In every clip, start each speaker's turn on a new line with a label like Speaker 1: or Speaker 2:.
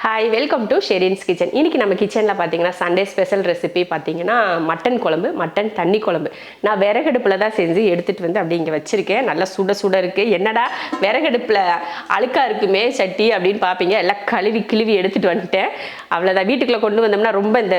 Speaker 1: Hi, welcome to Sherin's kitchen. இன்றைக்கி நம்ம கிச்சனில் பார்த்தீங்கன்னா சண்டே ஸ்பெஷல் ரெசிபி பார்த்தீங்கன்னா மட்டன் குழம்பு, மட்டன் தண்ணி குழம்பு. நான் விறகடுப்பில் தான் செஞ்சு எடுத்துகிட்டு வந்து அப்படி இங்கே வச்சுருக்கேன். நல்லா சுட சுட இருக்குது. என்னடா விறகடுப்பில் அழுக்காக இருக்குமே சட்டி அப்படின்னு பார்ப்பீங்க. எல்லாம் கிழுவி எடுத்துகிட்டு வந்துட்டேன். அவ்வளோதான். வீட்டுக்குள்ளே கொண்டு வந்தோம்னா ரொம்ப இந்த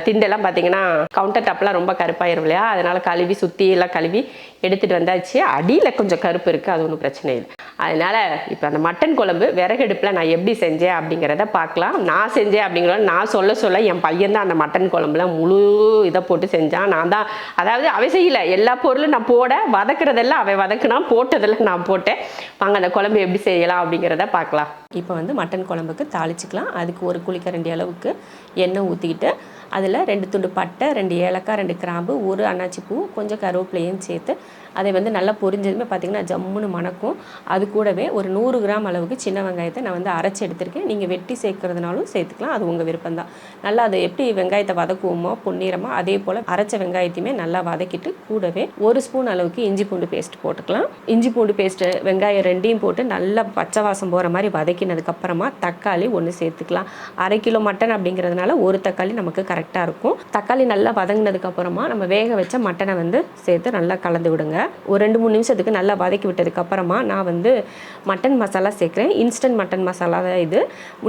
Speaker 1: திண்டெல்லாம் பார்த்தீங்கன்னா கவுண்டர் டாப்லாம் ரொம்ப கருப்பாயிரும் இல்லையா, அதனால் கழுவி சுற்றி எல்லாம் கழுவி எடுத்துகிட்டு வந்தாச்சு. அடியில் கொஞ்சம் கருப்பு இருக்குது, அது ஒன்றும் பிரச்சனை இல்லை. அதனால் இப்போ அந்த மட்டன் குழம்பு விறகடுப்பில் நான் எப்படி செஞ்சேன் அப்படிங்கிறத பார்க்கலாம். நான் செஞ்சேன் அப்படிங்கிறத நான் சொல்ல என் பையன் தான் அந்த மட்டன் குழம்புல முழு இதை போட்டு செஞ்சான். நான் தான், அதாவது அவை செய்யலை, எல்லா பொருளும் நான் போட, வதக்குறதெல்லாம் அவன் வதக்குனா, போட்டதெல்லாம் நான் போட்டேன். வாங்க அந்த குழம்பு எப்படி செய்யலாம் அப்படிங்கிறத பார்க்கலாம். இப்போ வந்து மட்டன் குழம்புக்கு தாளிச்சிக்கலாம். அதுக்கு ஒரு குழிக்கரண்டி அளவுக்கு எண்ணெய் ஊற்றிக்கிட்டு அதில் 2 துண்டு பட்டை, 2 ஏலக்காய், 2 கிராம்பு, 1 அன்னாச்சி பூ, கொஞ்சம் கருவேப்பிலையும் சேர்த்து அதை வந்து நல்லா பொரிஞ்சதுமே பார்த்திங்கன்னா ஜம்முன்னு மணக்கும். அது கூடவே ஒரு 100 கிராம் அளவுக்கு சின்ன வெங்காயத்தை நான் வந்து அரைச்சி எடுத்திருக்கேன். நீங்கள் வெட்டி சேர்க்குறதுனாலும் சேர்த்துக்கலாம், அது உங்கள் விருப்பம்தான். நல்லா அதை எப்படி வெங்காயத்தை வதக்குவோமோ பொன்னிறமாக, அதே போல் அரைச்ச வெங்காயத்தையுமே நல்லா வதக்கிட்டு கூடவே 1 ஸ்பூன் அளவுக்கு இஞ்சி பூண்டு பேஸ்ட் போட்டுக்கலாம். இஞ்சி பூண்டு பேஸ்ட்டு வெங்காயம் 2யும் போட்டு நல்லா பச்சை வாசம் போகிற மாதிரி வதக்கினதுக்கப்புறமா தக்காளி 1 சேர்த்துக்கலாம். 1/2 கிலோ மட்டன் அப்படிங்கிறதுனால 1 தக்காளி நமக்கு கரெக்டாக இருக்கும். தக்காளி நல்லா வதங்கினதுக்கப்புறமா நம்ம வேக வச்ச மட்டனை வந்து சேர்த்து நல்லா கலந்து விடுங்க. ஒரு 2-3 நிமிஷத்துக்கு நல்லா வதக்கி விட்டதுக்கப்புறமா நான் வந்து மட்டன் மசாலா சேர்க்குறேன். இன்ஸ்டன்ட் மட்டன் மசாலா தான் இது.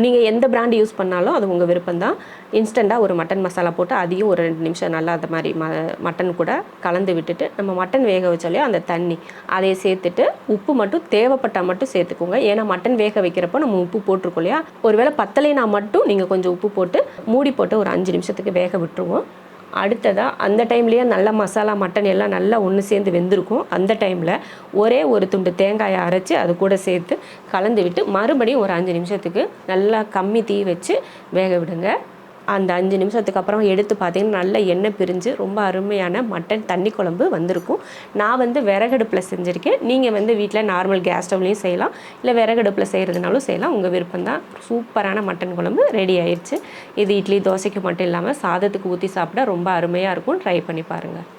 Speaker 1: நீங்கள் எந்த பிராண்டு யூஸ் பண்ணாலும் அது உங்கள் விருப்பம்தான். இன்ஸ்டண்ட்டாக ஒரு மட்டன் மசாலா போட்டு அதையும் ஒரு 2 நிமிஷம் நல்லா அந்த மாதிரி மட்டன் கூட கலந்து விட்டுட்டு நம்ம மட்டன் வேக வச்சாலையோ அந்த தண்ணி அதையை சேர்த்துட்டு உப்பு மட்டும் தேவைப்பட்டால் மட்டும் சேர்த்துக்கோங்க. ஏன்னா மட்டன் வேக வைக்கிறப்போ நம்ம உப்பு போட்டிருக்கோம் இல்லையா, ஒருவேளை பத்தலைனா மட்டும் நீங்கள் கொஞ்சம் உப்பு போட்டு மூடி போட்டு ஒரு 5 நிமிஷத்துக்கு வேக விட்டுருவோம். அடுத்ததாக அந்த டைம்லேயே நல்ல மசாலா மட்டன் எல்லாம் நல்லா ஒன்று சேர்ந்து வெந்திருக்கும். அந்த டைமில் ஒரே ஒரு துண்டு தேங்காயை அரைச்சி அது கூட சேர்த்து கலந்து விட்டு மறுபடியும் ஒரு 5 நிமிஷத்துக்கு நல்லா கம்மி தீ வச்சு வேக விடுங்க. அந்த 5 நிமிஷத்துக்கு அப்புறம் எடுத்து பார்த்தீங்கன்னா நல்ல எண்ணெய் பிரிஞ்சு ரொம்ப அருமையான மட்டன் தண்ணி குழம்பு வந்திருக்கும். நான் வந்து விறகடுப்பில் செஞ்சுருக்கேன். நீங்கள் வந்து வீட்டில் நார்மல் கேஸ் ஸ்டவ்லையும் செய்யலாம், இல்லை விறகடுப்பில் செய்கிறதுனாலும் செய்யலாம், உங்கள் விருப்பம்தான். சூப்பரான மட்டன் குழம்பு ரெடி ஆயிடுச்சு. இது இட்லி தோசைக்கு மட்டும் இல்லாமல் சாதத்துக்கு ஊற்றி சாப்பிட ரொம்ப அருமையாக இருக்கும். ட்ரை பண்ணி பாருங்கள்.